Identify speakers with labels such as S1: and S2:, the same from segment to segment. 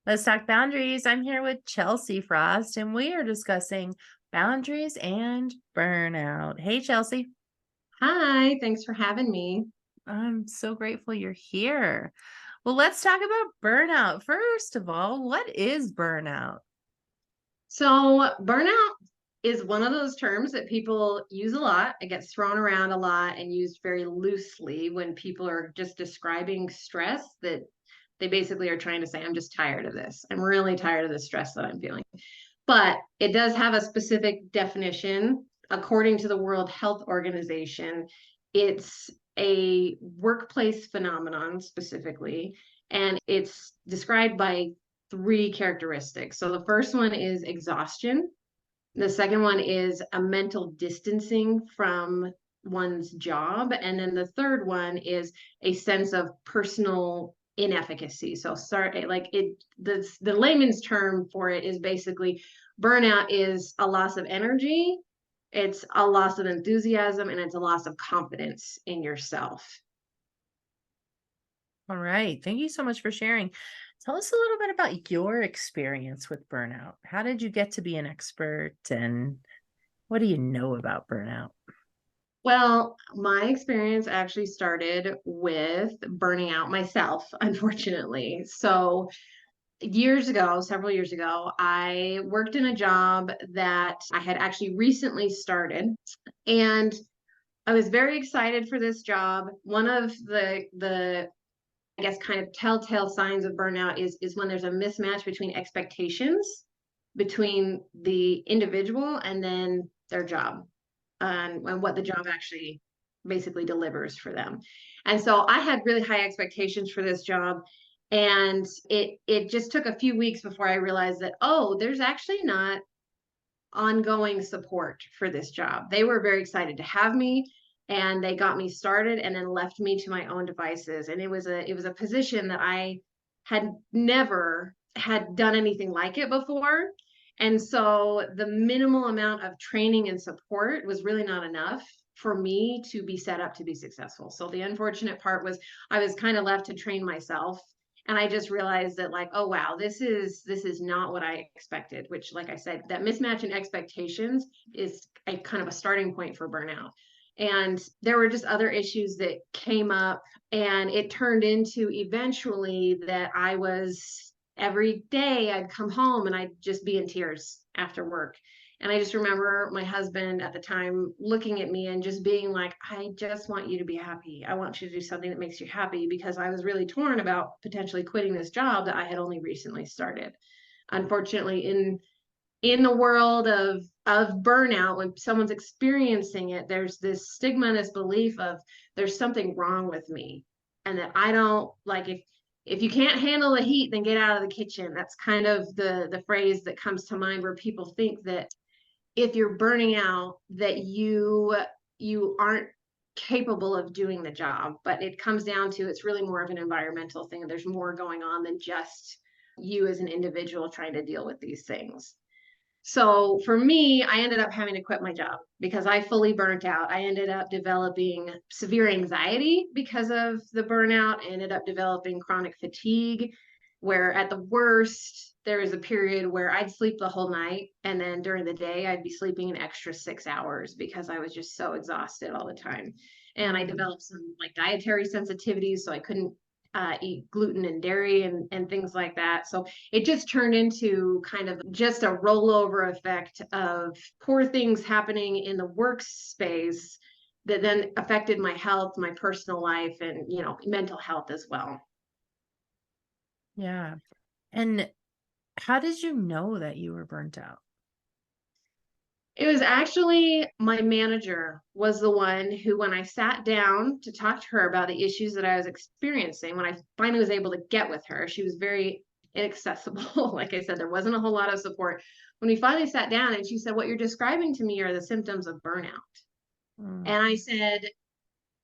S1: Let's talk boundaries. I'm here with Chelsea Frost, and we are discussing boundaries and burnout. Hey, Chelsea.
S2: Hi, thanks for having me.
S1: I'm so grateful you're here. Well, let's talk about burnout. First of all, what is burnout?
S2: So, burnout is one of those terms that people use a lot. It gets thrown around a lot and used very loosely when people are just describing stress that they basically are trying to say, I'm just tired of this. I'm really tired of the stress that I'm feeling. But it does have a specific definition. According to the World Health Organization, it's a workplace phenomenon specifically, and it's described by three characteristics. So the first one is exhaustion. The second one is a mental distancing from one's job. And then the third one is a sense of personal inefficacy. So sorry, like the layman's term for it is basically burnout is a loss of energy, it's a loss of enthusiasm, and it's a loss of confidence in yourself.
S1: All right. Thank you so much for sharing. Tell us a little bit about your experience with burnout. How did you get to be an expert, and what do you know about burnout?
S2: Well, my experience actually started with burning out myself, unfortunately. So, years ago, several years ago, I worked in a job that I had actually recently started, and I was very excited for this job. One of the I guess kind of telltale signs of burnout is when there's a mismatch between expectations between the individual and then their job and what the job actually basically delivers for them. And so I had really high expectations for this job. And it just took a few weeks before I realized that, oh, there's actually not ongoing support for this job. They were very excited to have me and they got me started and then left me to my own devices. And it was a position that I had never had done anything like it before. And so the minimal amount of training and support was really not enough for me to be set up to be successful. So the unfortunate part was I was kind of left to train myself, and I just realized that, like, oh wow, this is not what I expected. Which, like I said, that mismatch in expectations is a kind of a starting point for burnout. And there were just other issues that came up, and it turned into eventually that I was every day I'd come home and I'd just be in tears after work. And I just remember my husband at the time looking at me and just being like, I just want you to be happy. I want you to do something that makes you happy, because I was really torn about potentially quitting this job that I had only recently started. Unfortunately, in the world of burnout, when someone's experiencing it, there's this stigma and this belief of there's something wrong with me, and that I don't like, if you can't handle the heat, then get out of the kitchen. That's kind of the phrase that comes to mind, where people think that if you're burning out, that you aren't capable of doing the job. But it comes down to, it's really more of an environmental thing. There's more going on than just you as an individual trying to deal with these things. So for me, I ended up having to quit my job because I fully burnt out. I ended up developing severe anxiety because of the burnout. I ended up developing chronic fatigue, where at the worst, there was a period where I'd sleep the whole night. And then during the day, I'd be sleeping an extra 6 hours because I was just so exhausted all the time. And I
S1: Mm.
S2: developed some like dietary sensitivities, so I couldn't eat gluten and dairy and things like that. So it just turned into kind of just a rollover effect of poor things happening in the workspace that then affected my health, my personal life, and mental health as well.
S1: Yeah. And how did you know that you were burnt out?
S2: It was actually my manager was the one who, when I sat down to talk to her about the issues that I was experiencing, when I finally was able to get with her, she was very inaccessible. Like I said, there wasn't a whole lot of support. When we finally sat down and she said, what you're describing to me are the symptoms of burnout.
S1: Mm.
S2: And I said,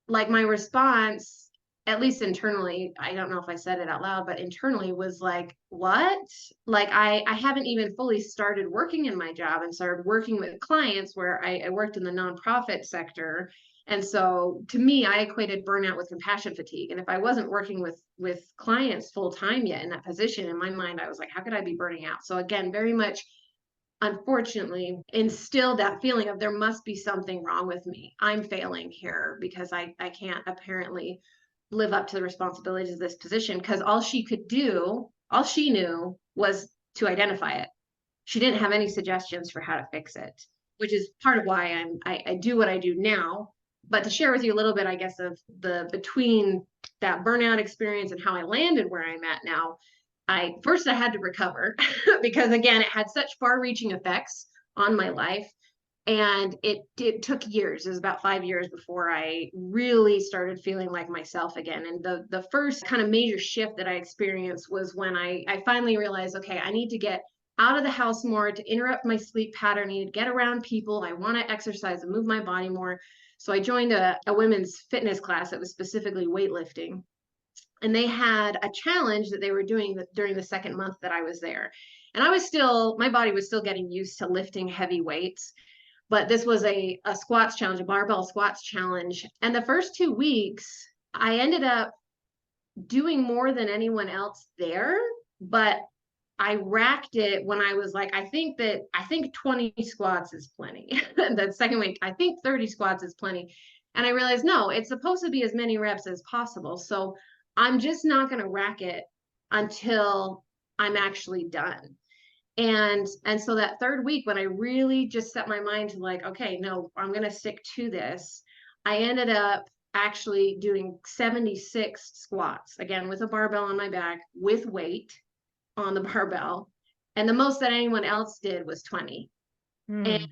S2: like, my response, at least internally, I don't know if I said it out loud, but internally was like, what? Like, I haven't even fully started working in my job and started working with clients, where I worked in the nonprofit sector. And so to me, I equated burnout with compassion fatigue. And if I wasn't working with clients full time yet in that position, in my mind, I was like, how could I be burning out? So again, very much unfortunately instilled that feeling of there must be something wrong with me. I'm failing here because I can't apparently live up to the responsibilities of this position, because all she could do, all she knew was to identify it. She didn't have any suggestions for how to fix it, which is part of why I do what I do now. But to share with you a little bit, I guess, of the between that burnout experience and how I landed where I'm at now, I had to recover because again, it had such far-reaching effects on my life. And it took years. It was about 5 years before I really started feeling like myself again. And the first kind of major shift that I experienced was when I finally realized, okay, I need to get out of the house more to interrupt my sleep pattern. I need to get around people. I want to exercise and move my body more. So I joined a women's fitness class that was specifically weightlifting. And they had a challenge that they were doing during the second month that I was there. And my body was still getting used to lifting heavy weights, but this was a squats challenge, a barbell squats challenge. And the first 2 weeks, I ended up doing more than anyone else there, but I racked it when I was like, I think 20 squats is plenty. That second week, I think 30 squats is plenty. And I realized, no, it's supposed to be as many reps as possible. So I'm just not going to rack it until I'm actually done. And so that third week, when I really just set my mind to like, okay, no, I'm going to stick to this, I ended up actually doing 76 squats, again with a barbell on my back with weight on the barbell. And the most that anyone else did was 20. And
S1: Hmm.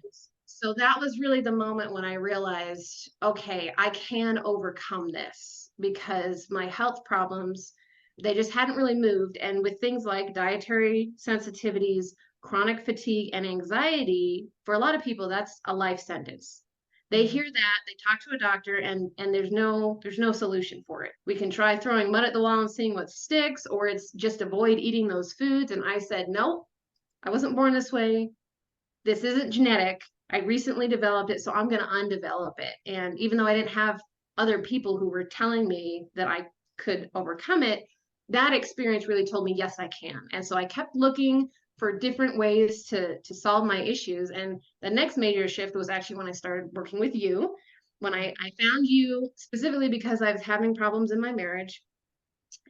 S2: so that was really the moment when I realized, okay, I can overcome this, because my health problems, they just hadn't really moved. And with things like dietary sensitivities, chronic fatigue, and anxiety, for a lot of people, that's a life sentence. They hear that, they talk to a doctor, and there's no solution for it. We can try throwing mud at the wall and seeing what sticks, or it's just avoid eating those foods. And I said, no, I wasn't born this way. This isn't genetic. I recently developed it, so I'm going to undevelop it. And even though I didn't have other people who were telling me that I could overcome it, that experience really told me, yes, I can. And so I kept looking for different ways to solve my issues. And the next major shift was actually when I started working with you, when I found you specifically because I was having problems in my marriage.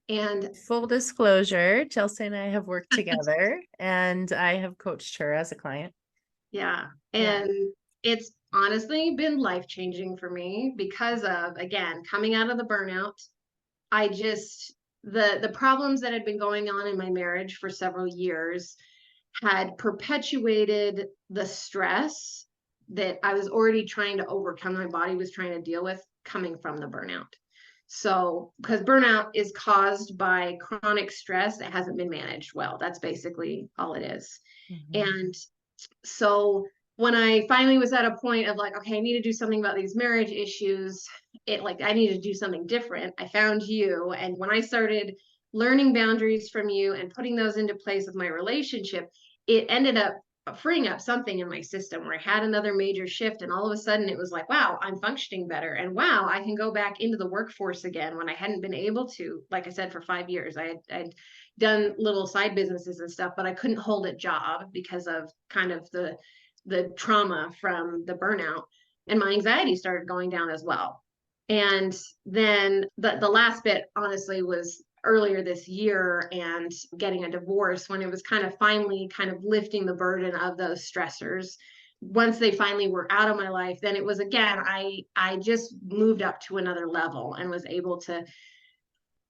S2: And
S1: Full disclosure, Chelsea and I have worked together and I have coached her as a client.
S2: yeah,
S1: Yeah.
S2: and it's honestly been life changing for me because of, again, coming out of the burnout. I just the problems that had been going on in my marriage for several years had perpetuated the stress that I was already trying to overcome, my body was trying to deal with, coming from the burnout. So, because burnout is caused by chronic stress that hasn't been managed well. That's basically all it is.
S1: Mhm.
S2: And so when I finally was at a point of like, okay, I need to do something about these marriage issues, it like I need to do something different. I found you. And when I started learning boundaries from you and putting those into place with my relationship, it ended up freeing up something in my system where I had another major shift. And all of a sudden it was like, wow, I'm functioning better. And wow, I can go back into the workforce again when I hadn't been able to. Like I said, for 5 years, I'd done little side businesses and stuff, but I couldn't hold a job because of kind of the trauma from the burnout. And my anxiety started going down as well. And then the last bit, honestly, was earlier this year and getting a divorce, when it was kind of finally kind of lifting the burden of those stressors. Once they finally were out of my life, then it was again, I just moved up to another level and was able to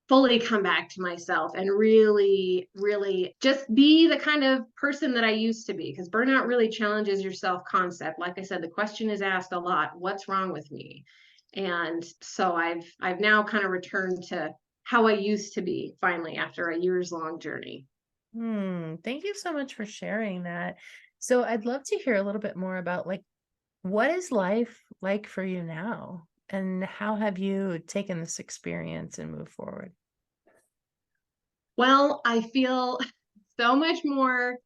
S2: fully come back to myself and really, really just be the kind of person that I used to be. Because burnout really challenges your self concept. Like I said, the question is asked a lot, what's wrong with me? And so I've now kind of returned to how I used to be finally after a years long journey.
S1: Thank you so much for sharing that. So I'd love to hear a little bit more about like what is life like for you now? And how have you taken this experience and moved forward?
S2: Well, I feel so much more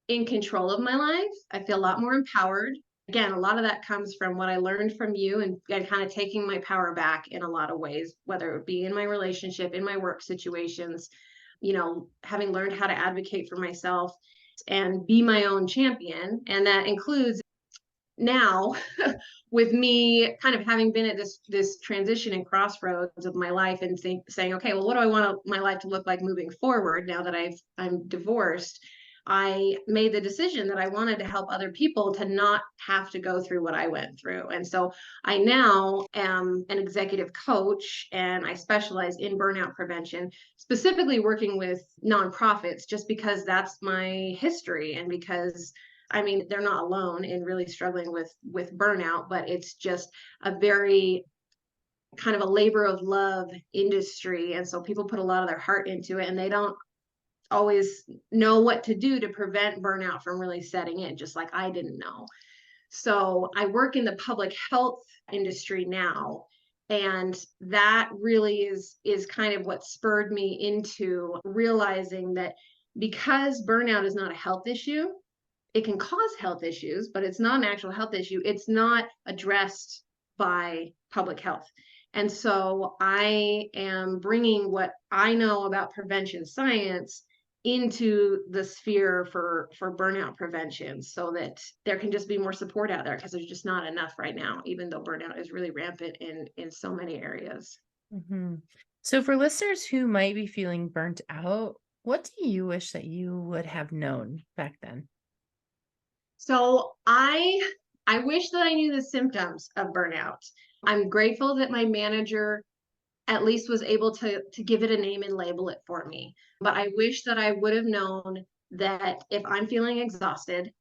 S2: in control of my life. I feel a lot more empowered. again, a lot of that comes from what I learned from you, and kind of taking my power back in a lot of ways, whether it be in my relationship, in my work situations, having learned how to advocate for myself and be my own champion. And that includes now with me kind of having been at this transition and crossroads of my life and saying, okay, well, what do I want my life to look like moving forward now that I'm divorced? I made the decision that I wanted to help other people to not have to go through what I went through. And so I now am an executive coach, and I specialize in burnout prevention, specifically working with nonprofits, just because that's my history. And because, I mean, they're not alone in really struggling with burnout, but it's just a very kind of a labor of love industry. And so people put a lot of their heart into it, and they don't always know what to do to prevent burnout from really setting in, just like I didn't know. So I work in the public health industry now, and that really is kind of what spurred me into realizing that because burnout is not a health issue, it can cause health issues, but it's not an actual health issue. It's not addressed by public health. And so I am bringing what I know about prevention science into the sphere for burnout prevention, so that there can just be more support out there, because there's just not enough right now, even though burnout is really rampant in so many areas.
S1: Hmm. So for listeners who might be feeling burnt out, what do you wish that you would have known back then?
S2: So I wish that I knew the symptoms of burnout. I'm grateful that my manager at least was able to give it a name and label it for me. But I wish that I would have known that if I'm feeling exhausted,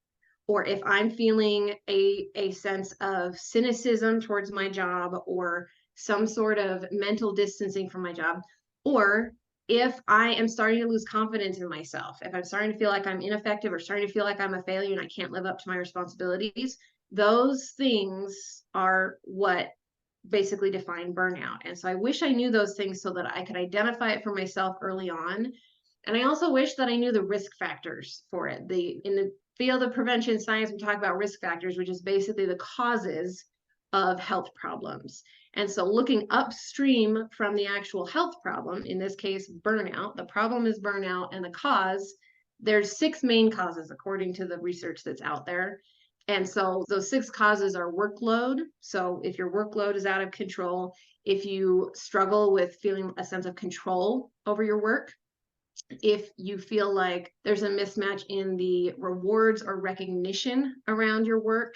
S2: or if I'm feeling a sense of cynicism towards my job, or some sort of mental distancing from my job, or if I am starting to lose confidence in myself, if I'm starting to feel like I'm ineffective or starting to feel like I'm a failure and I can't live up to my responsibilities, those things are what basically define burnout. And so I wish I knew those things so that I could identify it for myself early on. And I also wish that I knew the risk factors for it. In the field of prevention science, we talk about risk factors, which is basically the causes of health problems. And so looking upstream from the actual health problem, in this case, burnout, the problem is burnout, and the cause, there's six main causes according to the research that's out there. And so those six causes are workload. So if your workload is out of control, if you struggle with feeling a sense of control over your work, if you feel like there's a mismatch in the rewards or recognition around your work,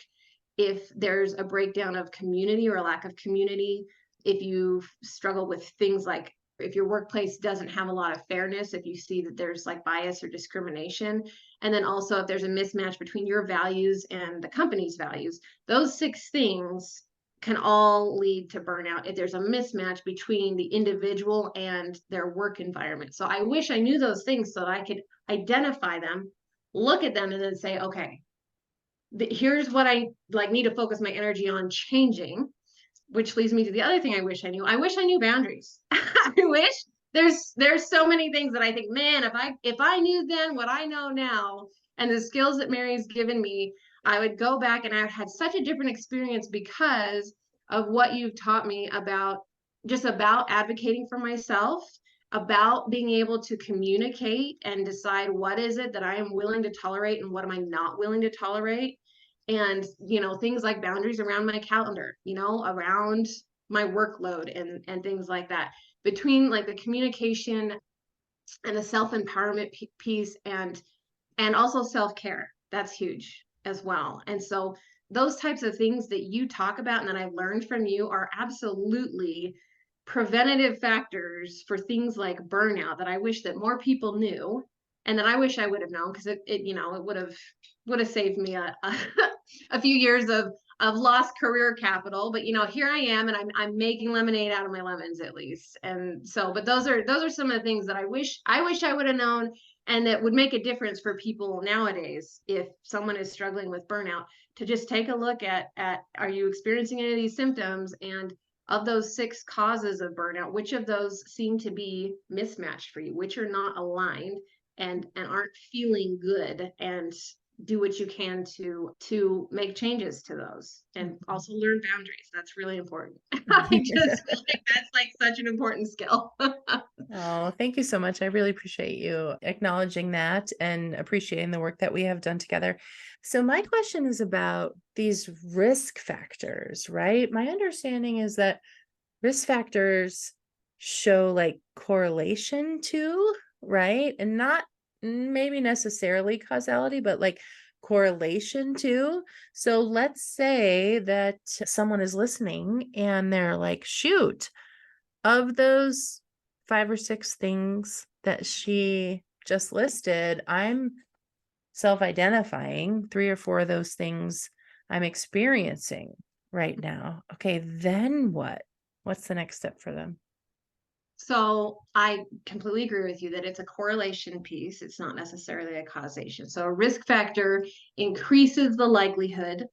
S2: if there's a breakdown of community or a lack of community, if you struggle with things like if your workplace doesn't have a lot of fairness, if you see that there's like bias or discrimination, and then also if there's a mismatch between your values and the company's values, those six things can all lead to burnout if there's a mismatch between the individual and their work environment. So I wish I knew those things so that I could identify them, look at them, and then say, okay, here's what I like need to focus my energy on changing, which leads me to the other thing I wish I knew. I wish I knew boundaries. I wish there's so many things that I think, man, if I knew then what I know now and the skills that Mary's given me, I would go back and I would had such a different experience because of what you've taught me about just about advocating for myself, about being able to communicate and decide what is it that I am willing to tolerate and what am I not willing to tolerate. And things like boundaries around my calendar, around my workload and things like that, between like the communication and the self-empowerment piece, and also self-care, that's huge as well. And so those types of things that you talk about and that I've learned from you are absolutely preventative factors for things like burnout that I wish that more people knew, and that I wish I would have known, because it would have saved me a few years of lost career capital. But here I am, and I'm making lemonade out of my lemons, at least. And so, but those are some of the things that I wish I would have known, and that would make a difference for people nowadays if someone is struggling with burnout, to just take a look at are you experiencing any of these symptoms, and of those six causes of burnout, which of those seem to be mismatched for you, which are not aligned and aren't feeling good, and do what you can to make changes to those, and also learn boundaries. That's really important. I just feel like that's like such an important skill.
S1: Oh, thank you so much. I really appreciate you acknowledging that and appreciating the work that we have done together. So, my question is about these risk factors, right? My understanding is that risk factors show like correlation to, right? And not maybe necessarily causality, but like correlation to. So, let's say that someone is listening and they're like, shoot, of those 5 or 6 things that she just listed, I'm self-identifying 3 or 4 of those things I'm experiencing right now. Okay, then what? What's the next step for them?
S2: So I completely agree with you that it's a correlation piece. It's not necessarily a causation. So a risk factor increases the likelihood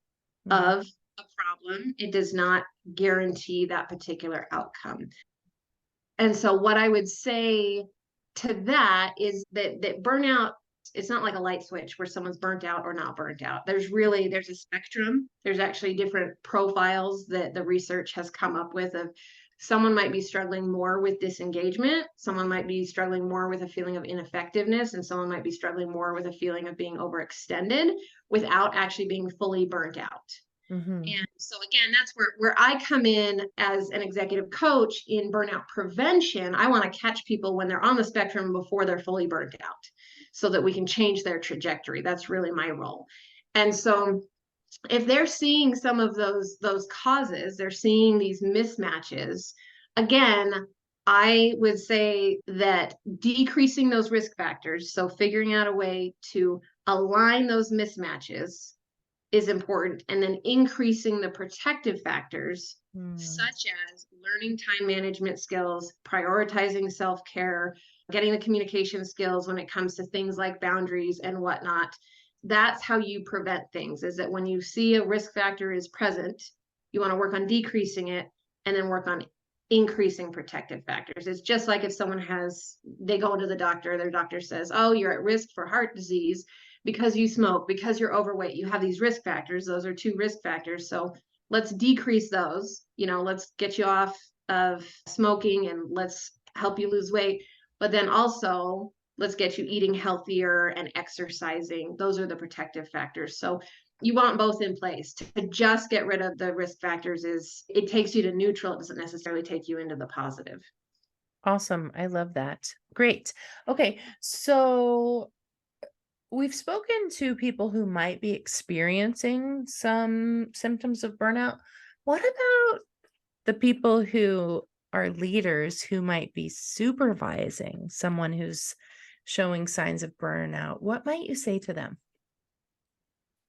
S1: Mhm,
S2: of a problem. It does not guarantee that particular outcome. And so what I would say to that is that burnout, it's not like a light switch where someone's burnt out or not burnt out. There's a spectrum. There's actually different profiles that the research has come up with of someone might be struggling more with disengagement, someone might be struggling more with a feeling of ineffectiveness, and someone might be struggling more with a feeling of being overextended without actually being fully burnt out.
S1: mhm,
S2: And so again, that's where I come in as an executive coach in burnout prevention. I want to catch people when they're on the spectrum before they're fully burnt out so that we can change their trajectory. That's really my role. And so if they're seeing some of those causes, they're seeing these mismatches, again, I would say that decreasing those risk factors, so figuring out a way to align those mismatches is important, and then increasing the protective factors
S1: mm,
S2: such as learning time management skills, prioritizing self-care, getting the communication skills when it comes to things like boundaries and whatnot. That's how you prevent things, is that when you see a risk factor is present, you want to work on decreasing it and then work on increasing protective factors. It's just like if someone they go into the doctor, their doctor says, oh, you're at risk for heart disease because you smoke, because you're overweight, you have these risk factors. Those are 2 risk factors. So let's decrease those. Let's get you off of smoking and let's help you lose weight. But then also, let's get you eating healthier and exercising. Those are the protective factors. So you want both in place. To just get rid of the risk factors is it takes you to neutral. It doesn't necessarily take you into the positive.
S1: awesome. I love that. Great. Okay, so we've spoken to people who might be experiencing some symptoms of burnout. What about the people who are leaders who might be supervising someone who's showing signs of burnout? What might you say to them?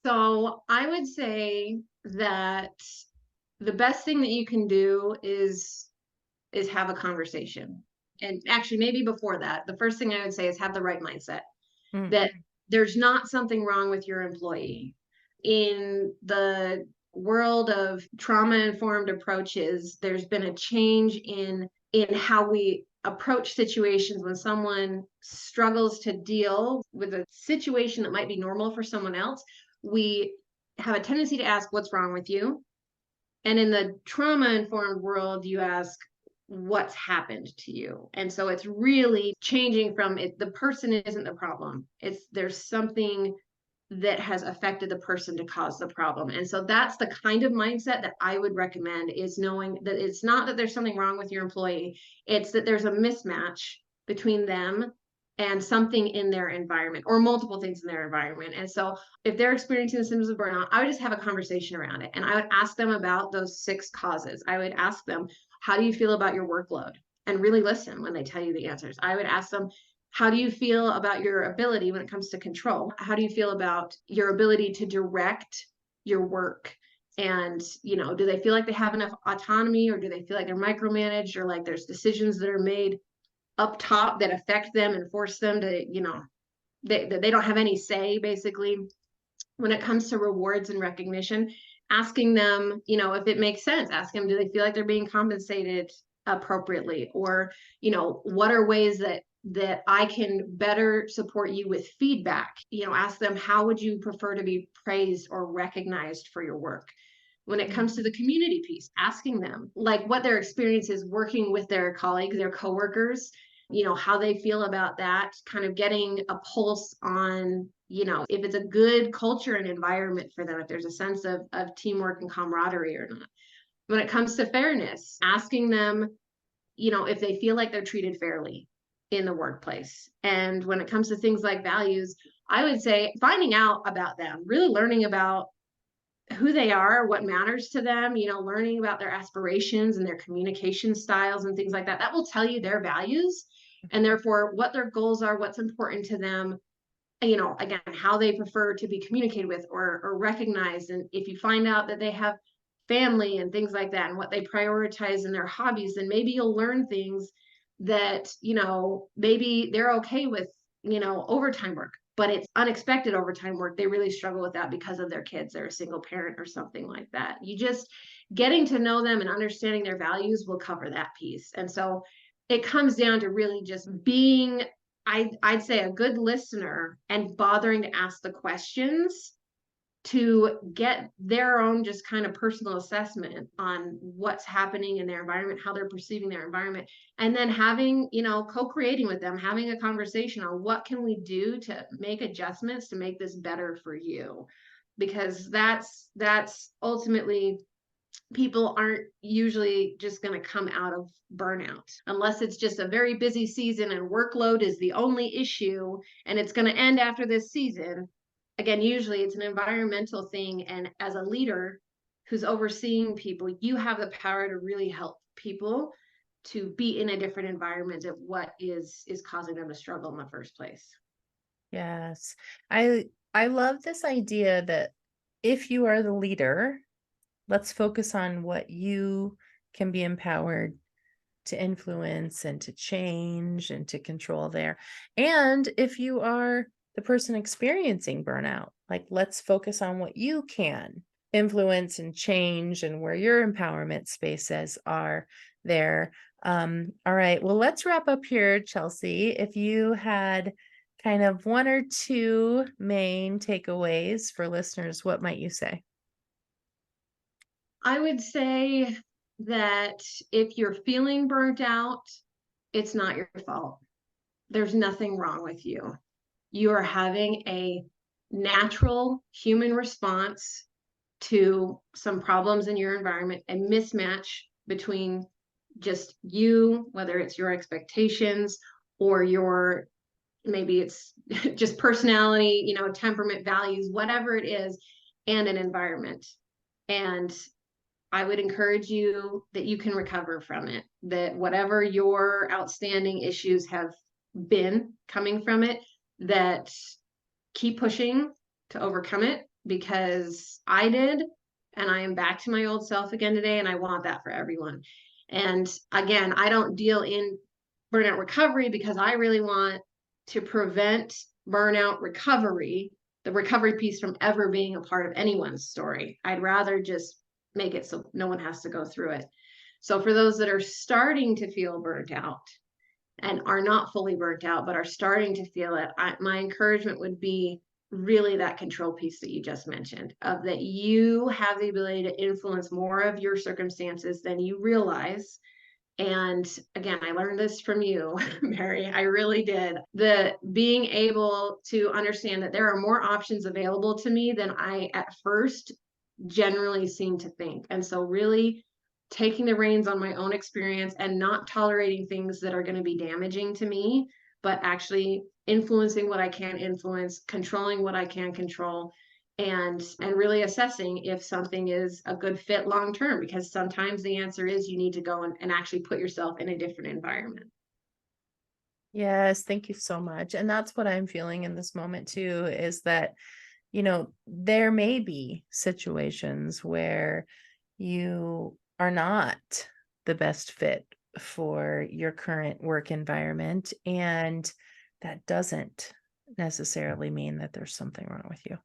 S2: So I would say that the best thing that you can do is have a conversation. And actually, maybe before that, the first thing I would say is have the right mindset
S1: Mm,
S2: that there's not something wrong with your employee. In the world of trauma informed approaches, there's been a change in how we approach situations when someone struggles to deal with a situation that might be normal for someone else. We have a tendency to ask, what's wrong with you? And in the trauma informed world, you ask, what's happened to you? And so it's really changing from it, the person isn't the problem. It's there's something that has affected the person to cause the problem. And so that's the kind of mindset that I would recommend, is knowing that it's not that there's something wrong with your employee, it's that there's a mismatch between them and something in their environment or multiple things in their environment. And so if they're experiencing the symptoms of burnout, I would just have a conversation around it. And I would ask them about those 6 causes. I would ask them, how do you feel about your workload? And really listen when they tell you the answers. I would ask them, how do you feel about your ability when it comes to control? How do you feel about your ability to direct your work? And, do they feel like they have enough autonomy, or do they feel like they're micromanaged, or like there's decisions that are made up top that affect them and force them to, they don't have any say basically when it comes to rewards and recognition. Asking them, if it makes sense, ask them, do they feel like they're being compensated appropriately? Or, what are ways that that I can better support you with feedback. Ask them, how would you prefer to be praised or recognized for your work? When it comes to the community piece, asking them like what their experience is working with their colleagues, their coworkers, how they feel about that, kind of getting a pulse on, if it's a good culture and environment for them, if there's a sense of teamwork and camaraderie or not. When it comes to fairness, asking them, if they feel like they're treated fairly in the workplace. And when it comes to things like values, I would say finding out about them, really learning about who they are, what matters to them, learning about their aspirations and their communication styles and things like that. That will tell you their values and therefore what their goals are, what's important to them, again, how they prefer to be communicated with or recognized. And if you find out that they have family and things like that and what they prioritize in their hobbies, then maybe you'll learn things that, maybe they're okay with, overtime work, but it's unexpected overtime work. They really struggle with that because of their kids. They're a single parent or something like that. You just getting to know them and understanding their values will cover that piece. And so it comes down to really just being, I'd say, a good listener and bothering to ask the questions to get their own just kind of personal assessment on what's happening in their environment, how they're perceiving their environment, and then having, co-creating with them, having a conversation on what can we do to make adjustments to make this better for you. Because that's ultimately, people aren't usually just going to come out of burnout unless it's just a very busy season and workload is the only issue and it's going to end after this season. Again, usually it's an environmental thing. And as a leader who's overseeing people, you have the power to really help people to be in a different environment of what is causing them to struggle in the first place.
S1: Yes. I love this idea that if you are the leader, let's focus on what you can be empowered to influence and to change and to control there. And if you are the person experiencing burnout, like let's focus on what you can influence and change and where your empowerment spaces are there. All right. Well, let's wrap up here, Chelsea. If you had kind of one or two main takeaways for listeners, what might you say?
S2: I would say that if you're feeling burnt out, it's not your fault. There's nothing wrong with you. You are having a natural human response to some problems in your environment, a mismatch between just you, whether it's your expectations or your, maybe it's just personality, temperament, values, whatever it is, and an environment. And I would encourage you that you can recover from it, that whatever your outstanding issues have been coming from it, that keep pushing to overcome it because I did. And I am back to my old self again today. And I want that for everyone. And again, I don't deal in burnout recovery because I really want to prevent burnout recovery, the recovery piece, from ever being a part of anyone's story. I'd rather just make it so no one has to go through it. So for those that are starting to feel burnt out and are not fully burnt out, but are starting to feel it, my encouragement would be really that control piece that you just mentioned, of that you have the ability to influence more of your circumstances than you realize. And again, I learned this from you, Mary. I really did. The being able to understand that there are more options available to me than I at first generally seem to think. And so really taking the reins on my own experience and not tolerating things that are going to be damaging to me, but actually influencing what I can influence, controlling what I can control, and really assessing if something is a good fit long term, because sometimes the answer is you need to go and actually put yourself in a different environment.
S1: Yes, thank you so much. And that's what I'm feeling in this moment too, is that, there may be situations where you are not the best fit for your current work environment. And that doesn't necessarily mean that there's something wrong with you.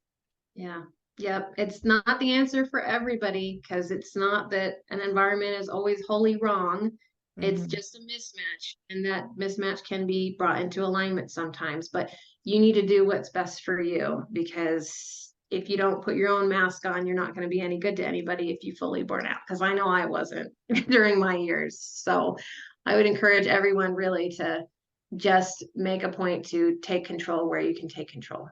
S2: Yeah. Yep. It's not the answer for everybody because it's not that an environment is always wholly wrong. It's
S1: Mhm.
S2: just a mismatch, and that mismatch can be brought into alignment sometimes, but you need to do what's best for you, because if you don't put your own mask on, you're not going to be any good to anybody if you fully burn out. Because I know I wasn't during my years. So I would encourage everyone really to just make a point to take control where you can take control.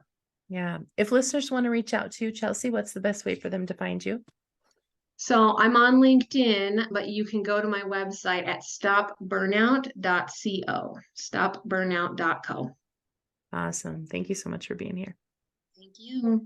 S1: Yeah. If listeners want to reach out to you, Chelsea, what's the best way for them to find you?
S2: So I'm on LinkedIn, but you can go to my website at stopburnout.co, stopburnout.co.
S1: Awesome. Thank you so much for being here.
S2: Thank you.